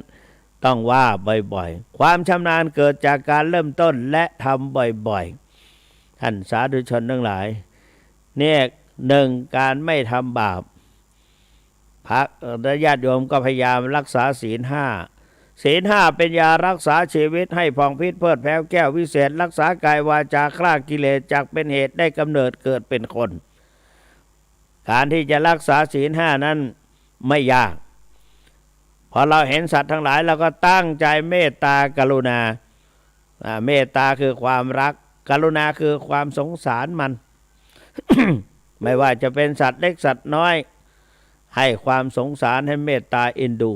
ต้องว่าบ่อยๆความชำนาญเกิดจากการเริ่มต้นและทำบ่อยๆท่านสาธุชนทั้งหลายเนี่ยหนึ่งการไม่ทำบาปพระญาติโยมก็พยายามรักษาศีล ศีลห้าเป็นยารักษาชีวิตให้ผ่องพิษเพิดแผ้วแก้ววิเศษรักษากายวาจาฆ่ากิเลสจากเป็นเหตุได้กำเนิดเกิดเป็นคนการที่จะรักษาศีลห้านั้นไม่ยากพอเราเห็นสัตว์ทั้งหลายเราก็ตั้งใจเมตตากรุณาเมตตาคือความรักกรุณาคือความสงสารมัน ไม่ว่าจะเป็นสัตว์เล็กสัตว์น้อยให้ความสงสารให้เมตตาเอ็นดู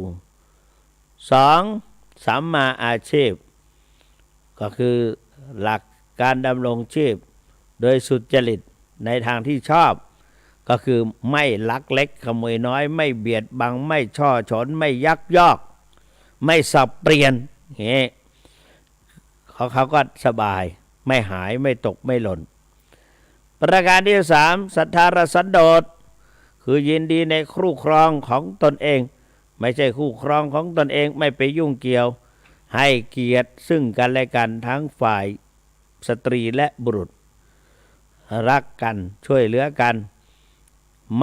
สองสัมมาอาชีพก็คือหลักการดำรงชีพโดยสุจริตในทางที่ชอบก็คือไม่ลักเล็กขโมยน้อยไม่เบียดบังไม่ช่อฉนไม่ยักยอกไม่สับเปลี่ยนอย่างนี้เขาก็สบายไม่หายไม่ตกไม่หล่นประการที่สามสัทธารสันโดษคือยินดีในคู่ครองของตนเองไม่ใช่คู่ครองของตนเองไม่ไปยุ่งเกี่ยวให้เกียรติซึ่งกันและกันทั้งฝ่ายสตรีและบุรุษรักกันช่วยเหลือกันไ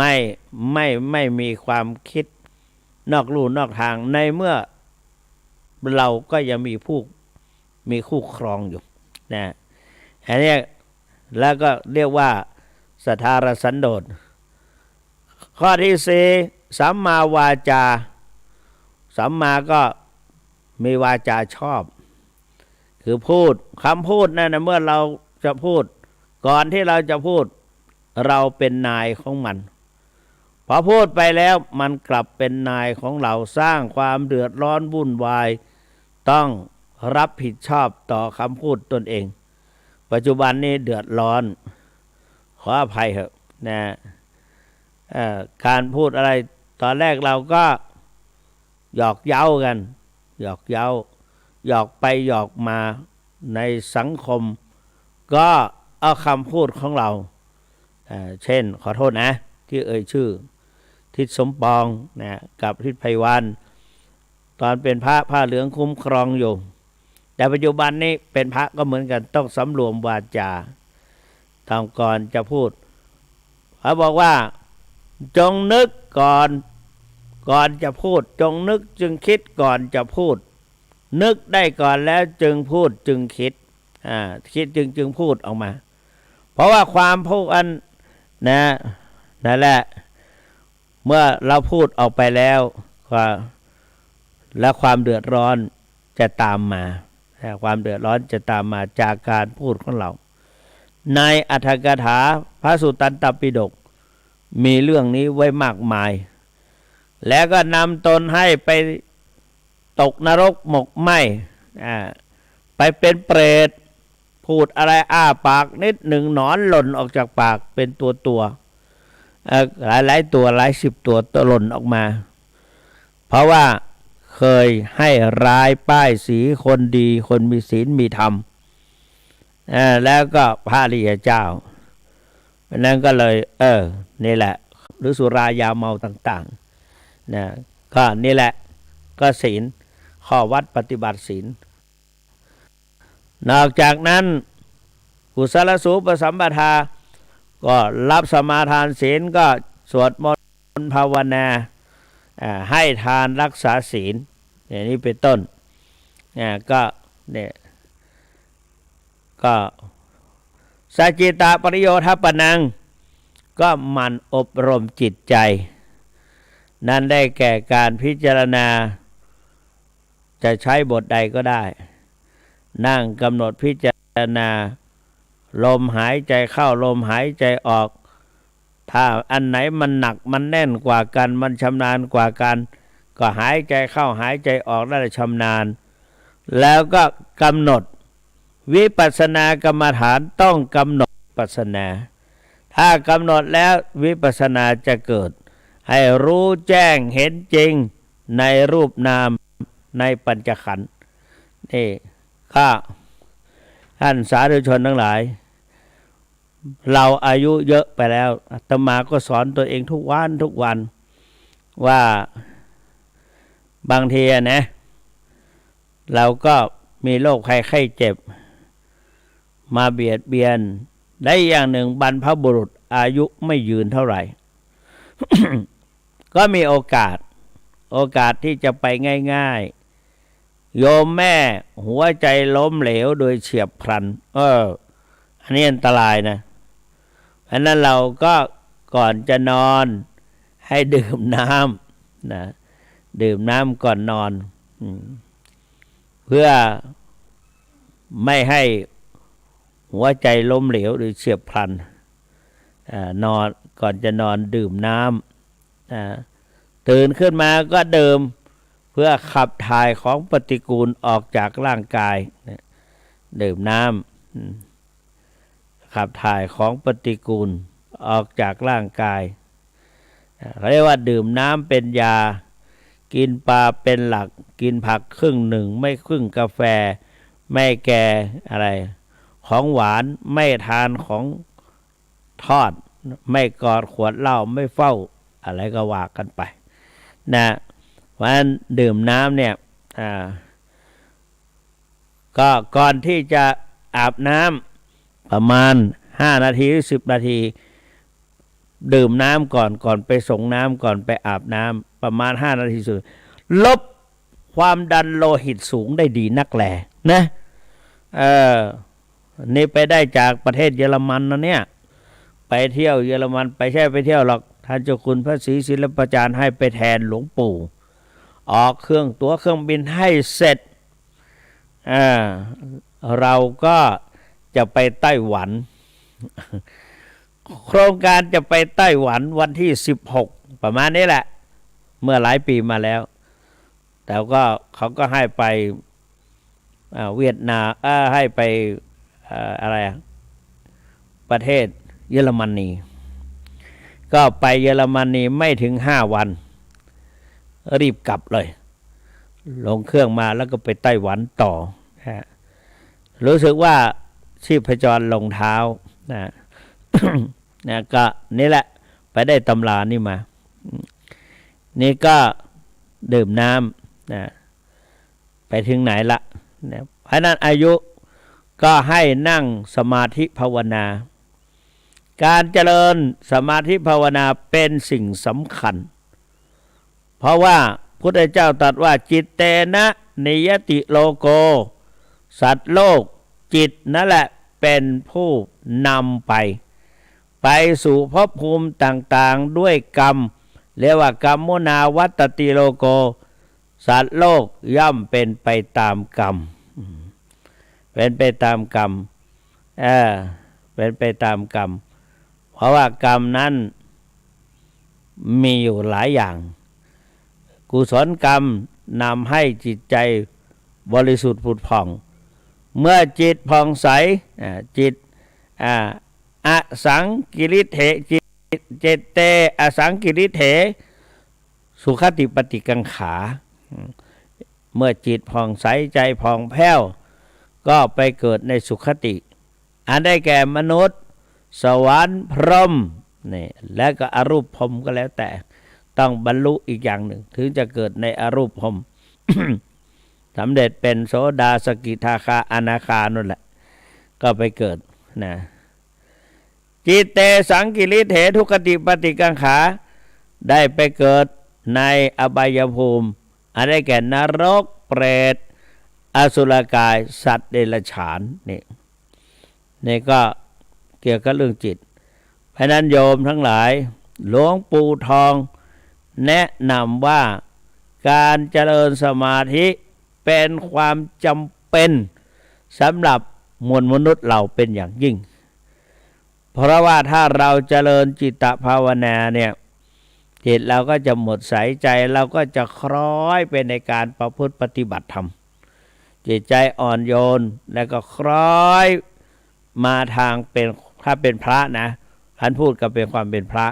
ม่มีความคิดนอกลู่นอกทางในเมื่อเราก็ยังมีคู่ครองอยู่นะอันนี้แล้วก็เรียกว่าสัทธารสันโดษข้อที่สี่สัมมาวาจาสัมมาก็มีวาจาชอบคือพูดคำพูดนั่นนะเมื่อเราจะพูดก่อนที่เราจะพูดเราเป็นนายของมันพอพูดไปแล้วมันกลับเป็นนายของเราสร้างความเดือดร้อนวุ่นวายต้องรับผิดชอบต่อคำพูดตนเองปัจจุบันนี้เดือดร้อนขออภัยเถอะนะการพูดอะไรตอนแรกเราก็หยอกเย้ากันหยอกเย้าหยอกไปหยอกมาในสังคมก็เอาคำพูดของเราเช่นขอโทษนะที่เอ่ยชื่อทิศสมปองนะกับทิศไพวันตอนเป็นพระผ้าเหลืองคุ้มครองอยู่แต่ปัจจุบันนี้เป็นพระก็เหมือนกันต้องสำรวมวาจาทำก่อนจะพูดเขาบอกว่าจงนึกก่อนจะพูดจงนึกจึงคิดก่อนจะพูดนึกได้ก่อนแล้วจึงพูดจึงคิดคิดจึงพูดออกมาเพราะว่าความพูดอันนั่นแหละเมื่อเราพูดออกไปแล้วและความเดือดร้อนจะตามมาความเดือดร้อนจะตามมาจากการพูดของเราในอรรถกถาพระสุตตันตปิฎกมีเรื่องนี้ไว้มากมายแล้วก็นำตนให้ไปตกนรกหมกไหม้ไปเป็นเปรตพูดอะไรอ้าปากนิดหนึ่งหนอนหล่นออกจากปากเป็นตัวหลายตัวหลายสิบตัวหล่นออกมาเพราะว่าเคยให้ร้ายป้ายสีคนดีคนมีศีลมีธรรมแล้วก็พระอริยเจ้านั้นก็เลยนี่แหละหรือสุรายาเมาต่างๆนะก็นี่แหละก็ศีลข้อวัดปฏิบัติศีลนอกจากนั้นกุศลสูปสัมปทาก็รับสมาทานศีลก็สวดมนต์ภาวนาให้ทานรักษาศีลอย่างนี้เป็นต้นก็เนี่ยก็สัจจิตาปริโยทัปปนังก็มันอบรมจิตใจนั้นได้แก่การพิจารณาจะใช้บทใดก็ได้นั่งกำหนดพิจารณาลมหายใจเข้าลมหายใจออกถ้าอันไหนมันหนักมันแน่นกว่ากันมันชำนาญกว่ากันก็หายใจเข้าหายใจออกได้ชำนาญแล้วก็กำหนดวิปัสสนากรรมฐานต้องกำหนดวิปัสสนาถ้ากำหนดแล้ววิปัสสนาจะเกิดให้รู้แจ้งเห็นจริงในรูปนามในปัญจขันธ์นี่ข้าท่านสาธุชนทั้งหลายเราอายุเยอะไปแล้วอาตมาก็สอนตัวเองทุกวันว่าบางทีนะเราก็มีโรคภัยไข้เจ็บมาเบียดเบียนได้อย่างหนึ่งบรรพบุรุษอายุไม่ยืนเท่าไหร่ ก็มีโอกาสที่จะไปง่าย โยมแม่หัวใจล้มเหลวโดยเฉียบพลันอันนี้อันตรายนะเพราะนั้นเราก็ก่อนจะนอนให้ดื่มน้ำนะดื่มน้ำก่อนนอนเพื่อไม่ให้หัวใจล้มเหลวหรือเฉียบพลันนอนก่อนจะนอนดื่มน้ำตื่นขึ้นมาก็ดื่มเพื่อขับถ่ายของปฏิกูลออกจากร่างกายดื่มน้ำขับถ่ายของปฏิกูลออกจากร่างกายเขาเรียกว่าดื่มน้ำเป็นยากินปลาเป็นหลักกินผักครึ่งหนึ่งไม่ครึ่งกาแฟไม่แก่อะไรของหวานไม่ทานของทอดไม่กอดขวดเหล้าไม่เฝ้าอะไรก็ว่ากันไปนะวันดื่มน้ำเนี่ยก็ก่อนที่จะอาบน้ำประมาณ5 นาทีหรือ10 นาทีดื่มน้ำก่อนไปส่งน้ำก่อนไปอาบน้ำประมาณ5 นาทีสุดลบความดันโลหิตสูงได้ดีนักแลนะนี่ไปได้จากประเทศเยอรมันนะเนี่ยไปเที่ยวเยอรมันไปใช่ไปเที่ยวหรอกท่านเจ้าคุณพระศรีศิลปาจารย์ให้ไปแทนหลวงปู่ออกตั๋วเครื่องบินให้เสร็จเราก็จะไปไต้หวันโครงการจะไปไต้หวันวันที่16ประมาณนี้แหละเมื่อหลายปีมาแล้วแต่ก็เขาก็ให้ไปเวียดนามให้ไปอะไรประเทศเยอรมนีก็ไปเยอรมนีไม่ถึง5 วันรีบกลับเลยลงเครื่องมาแล้วก็ไปไต้หวันต่อรู้สึกว่าชีพจรลงเท้านะนะก็นี่แหละไปได้ตำรานี่มานี่ก็ดื่มน้ำนะไปถึงไหนละนะเพราะนั้นอายุก็ให้นั่งสมาธิภาวนาการเจริญสมาธิภาวนาเป็นสิ่งสำคัญเพราะว่าพุทธเจ้าตรัสว่าจิตเตนะนิยติโลโกสัตว์โลกจิตนั่นแหละเป็นผู้นำไปสู่ภพภูมิต่างๆด้วยกรรมเรียกว่ากรรมมุนาวัตติโลโกสัตว์โลกย่อมเป็นไปตามกรรมเป็นไปตามกรรมเป็นไปตามกรรมเพราะว่ากรรมนั้นมีอยู่หลายอย่างกุศลกรรมนำให้จิตใจบริสุทธิ์ผุดผ่องเมื่อจิตผ่องใสจิตอสังกิริเถเจเตอสังกิริเถสุขติปฏิกังขาเมื่อจิตผ่องใสใจผ่องแผ้วก็ไปเกิดในสุขติอันได้แก่มนุษย์สวรรค์พรหมนี่และก็อรูปพรหมก็แล้วแต่ต้องบรรลุอีกอย่างหนึ่งถึงจะเกิดในอรูปพรหม สำเร็จเป็นโสดาสกิทาคาอนาคานั่นแหละก็ไปเกิดนะจิตเตสังกิริเถทุกติปฏิกังขาได้ไปเกิดในอบายภูมิอันได้แก่นรกเปรตอสุรกายสัตว์เดรัจฉานนี่ก็เกี่ยวกับเรื่องจิตเพราะนั้นโยมทั้งหลายหลวงปู่ทองแนะนำว่าการเจริญสมาธิเป็นความจำเป็นสำหรับมวลมนุษย์เราเป็นอย่างยิ่งเพราะว่าถ้าเราเจริญจิตภาวนาเนี่ยจิตเราก็จะหมดสายใจเราก็จะคล้อยไปในการประพฤติปฏิบัติธรรมจิตใจอ่อนโยนแล้วก็คล้อยมาทางเป็นถ้าเป็นพระนะท่านพูดก็เป็นความเป็นพระ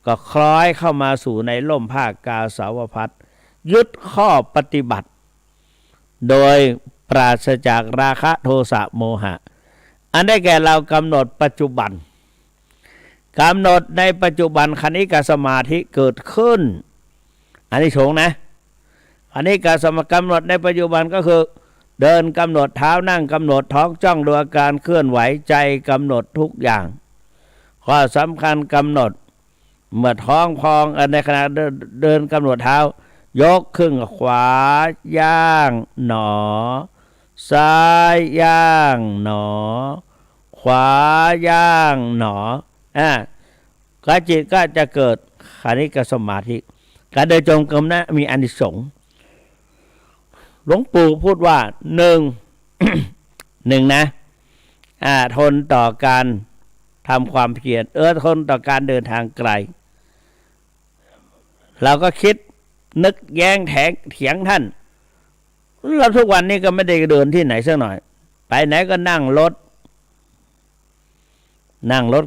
ก็คล้อยเข้ามาสู่ในร่มผ้ากาสาวพัสยึดข้อปฏิบัติโดยปราศจากราคะโทสะโมหะอันได้แก่เรากำหนดปัจจุบันกำหนดในปัจจุบันคณิกสมาธิเกิดขึ้นอันนี้ชงนะคณิกสมาธิกำหนดในปัจจุบันก็คือเดินกำหนดเท้านั่งกำหนดท้องจ้องดูอาการเคลื่อนไหวใจกำหนดทุกอย่างข้อสำคัญกำหนดเมื่อท้องพองในขณะเดินกำหนดเท้า ยกขึ้นขวาย่างหนอซ้ายย่างหนอขวาย่างหนอก็จิตก็จะเกิดคณิกสมาธิการเดินจงกรมนะมีอานิสงส์หลวงปู่พูดว่าหนึ่ง นะทนต่อการทำความเพียรทนต่อการเดินทางไกลเราก็คิดนึกแย้งเถียงท่านเราทุกวันนี้ก็ไม่ได้เดินที่ไหนสักหน่อยไปไหนก็นั่งรถ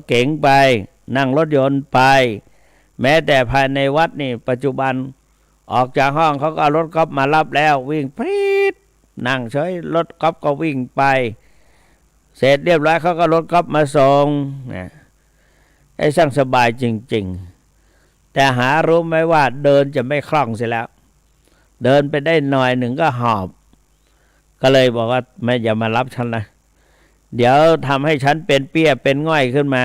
เก๋งไปนั่งรถยนต์ไปแม้แต่ภายในวัดนี่ปัจจุบันออกจากห้องเขาก็เอารถกอล์ฟมารับแล้ววิ่งปรี๊ดนั่งเฉยรถกอล์ฟก็วิ่งไปเสร็จเรียบร้อยเขาก็รถกอล์ฟมาส่งไอ้ช่างสบายจริงๆแต่หารู้ไหมว่าเดินจะไม่คล่องเสียแล้วเดินไปได้หน่อยหนึ่งก็หอบก็เลยบอกว่าไม่อย่ามารับฉันนะเดี๋ยวทำให้ฉันเป็นเปี้ยเป็นง่อยขึ้นมา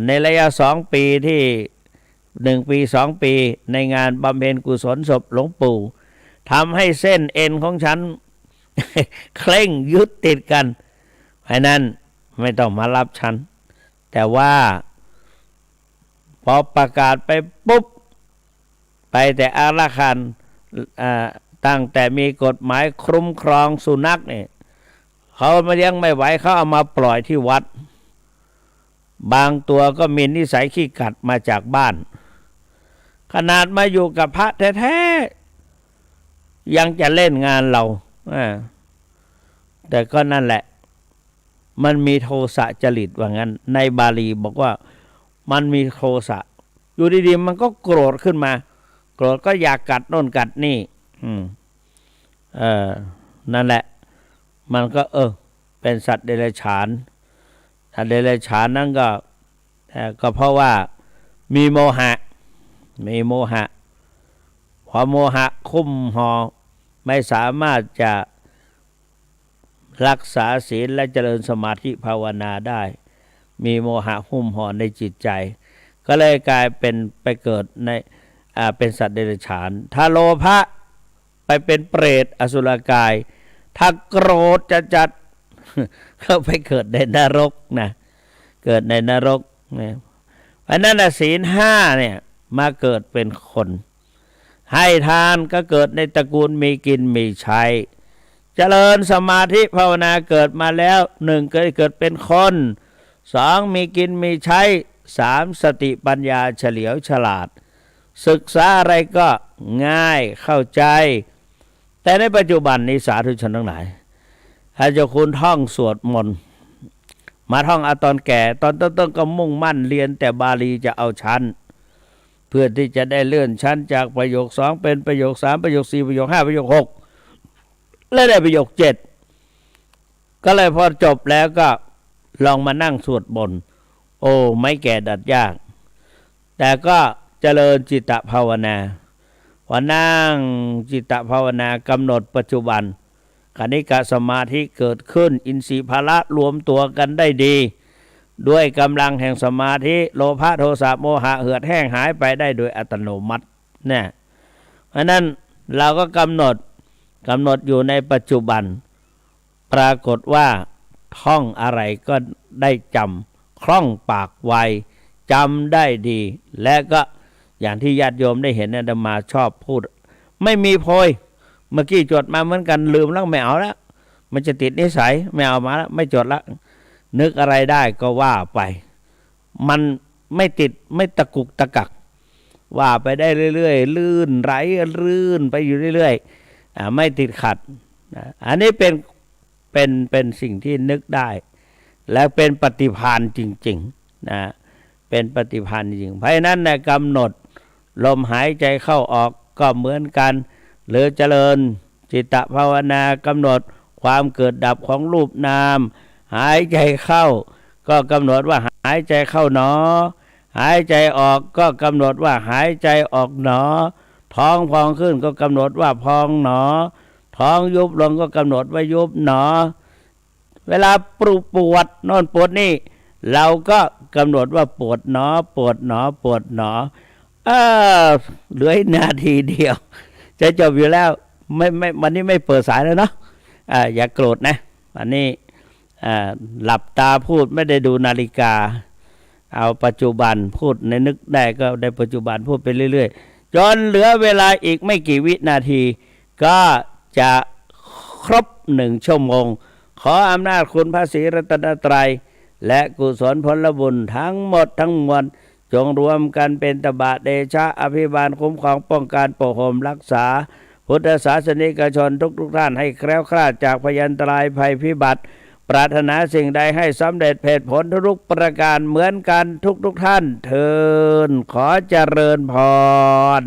ในระยะ2 ปีที่1 ปี2 ปีในงานบำเพ็ญกุศลศพหลวงปู่ทำให้เส้นเอ็นของฉัน เคร่งยึดติดกันเพราะนั้นไม่ต้องมารับฉันแต่ว่าพอประกาศไปปุ๊บไปแต่อาราคันตั้งแต่มีกฎหมายคุ้มครองสุนัขเนี่ยเขามาเลี้ยงไม่ไหวเขาเอามาปล่อยที่วัดบางตัวก็มีนิสัยขี้กัดมาจากบ้านขนาดมาอยู่กับพระแท้ๆยังจะเล่นงานเราแต่ก็นั่นแหละมันมีโทสะจริตว่างั้นในบาลีบอกว่ามันมีโทสะอยู่ดีๆมันก็โกรธขึ้นมาโกรธก็อยากกัดโน่นกัดนี่นั่นแหละมันก็เป็นสัตว์เดรัจฉานสัตว์เดรัจฉานนั่นก็เพราะว่ามีโมหะพอโมหะคุ้มห่อไม่สามารถจะรักษาศีลและเจริญสมาธิภาวนาได้มีโมหะหุ้มห่อในจิตใจก็เลยกลายเป็นไปเกิดในเป็นสัตว์เดรัจฉานถ้าโลภะไปเป็นเปรตอสุรกายถ้าโกรธจัดเข้าไปเกิดในนรกนะเกิดในนรกเนี่ยเพราะนั้นศีล 5เนี่ยมาเกิดเป็นคนให้ทานก็เกิดในตระกูลมีกินมีใช้เจริญสมาธิภาวนาเกิดมาแล้ว1เกิดเป็นคน2มีกินมีใช้3สติปัญญาเฉลียวฉลาดศึกษาอะไรก็ง่ายเข้าใจแต่ในปัจจุบันนี้สาธุชนทั้งหลายถ้าเจ้าคุณท่องสวดมนต์มาท่องเอาตอนแก่ตอนต้นก็มุ่งมั่นเรียนแต่บาลีจะเอาชั้นเพื่อที่จะได้เลื่อนชั้นจากประโยค2เป็นประโยค3ประโยค4ประโยค5ประโยค6และได้ประโยค7ก็เลยพอจบแล้วก็ลองมานั่งสวดมนต์ไม่แก่ดัดยากแต่ก็เจริญจิตภาวนาพอนั่งจิตภาวนากำหนดปัจจุบันคณิกสมาธิเกิดขึ้นอินทรีย์พละรวมตัวกันได้ดีด้วยกำลังแห่งสมาธิโลภะโทสะโมหะเหือดแห้งหายไปได้โดยอัตโนมัติเนี่ยเพราะนั้นเราก็กำหนดอยู่ในปัจจุบันปรากฏว่าท่องอะไรก็ได้จำคล่องปากไวจำได้ดีและก็อย่างที่ญาติโยมได้เห็นอาตมาชอบพูดไม่มีโพยเมื่อกี้จดมาเหมือนกันลืมแล้วไม่เอาแล้วมันจะติดนิสัยไม่เอามาแล้วไม่จดละนึกอะไรได้ก็ว่าไปมันไม่ติดไม่ตะกุกตะกักว่าไปได้เรื่อยๆลื่นไหลลื่นไปอยู่เรื่อยๆไม่ติดขัดอันนี้เป็นสิ่งที่นึกได้และเป็นปฏิภาณจริงๆนะเป็นปฏิภาณจริงเพราะฉะนั้นในกำหนดลมหายใจเข้าออกก็เหมือนกันหรือเจริญจิตภาวนากำหนดความเกิดดับของรูปนามหายใจเข้าก็กำหนดว่าหายใจเข้าหนอหายใจออกก็กำหนดว่าหายใจออกหนอท้องพองขึ้นก็กำหนดว่าพองหนอท้องยุบลงก็กำหนดว่ายุบหนอเวลาปวดโน่นปวดนี่เราก็กำหนดว่าปวดหนอปวดหนอปวดหนอเหลือนาทีเดียว จะจบอยู่แล้วไม่วันนี้ไม่เปิดสายแล้วเนาะอย่าโกรธนะวันนี้หลับตาพูดไม่ได้ดูนาฬิกาเอาปัจจุบันพูดในนึกได้ก็ในปัจจุบันพูดไปเรื่อยๆจนเหลือเวลาอีกไม่กี่วินาทีก็จะครบ1 ชั่วโมงขออำนาจคุณพระศรีรัตนตรัยและกุศลผลบุญทั้งหมดทั้งมวลจงรวมกันเป็นตบะเดชะอภิบาลคุ้มครองป้องกันปกโฮมรักษาพุทธศาสนิกชนทุกท่านให้แคล้วคลาดจากพยันตรายภัยพิบัติปรารถนาสิ่งใดให้สำเร็จเพศผลทุกประการเหมือนกันทุกท่านเทินขอเจริญพร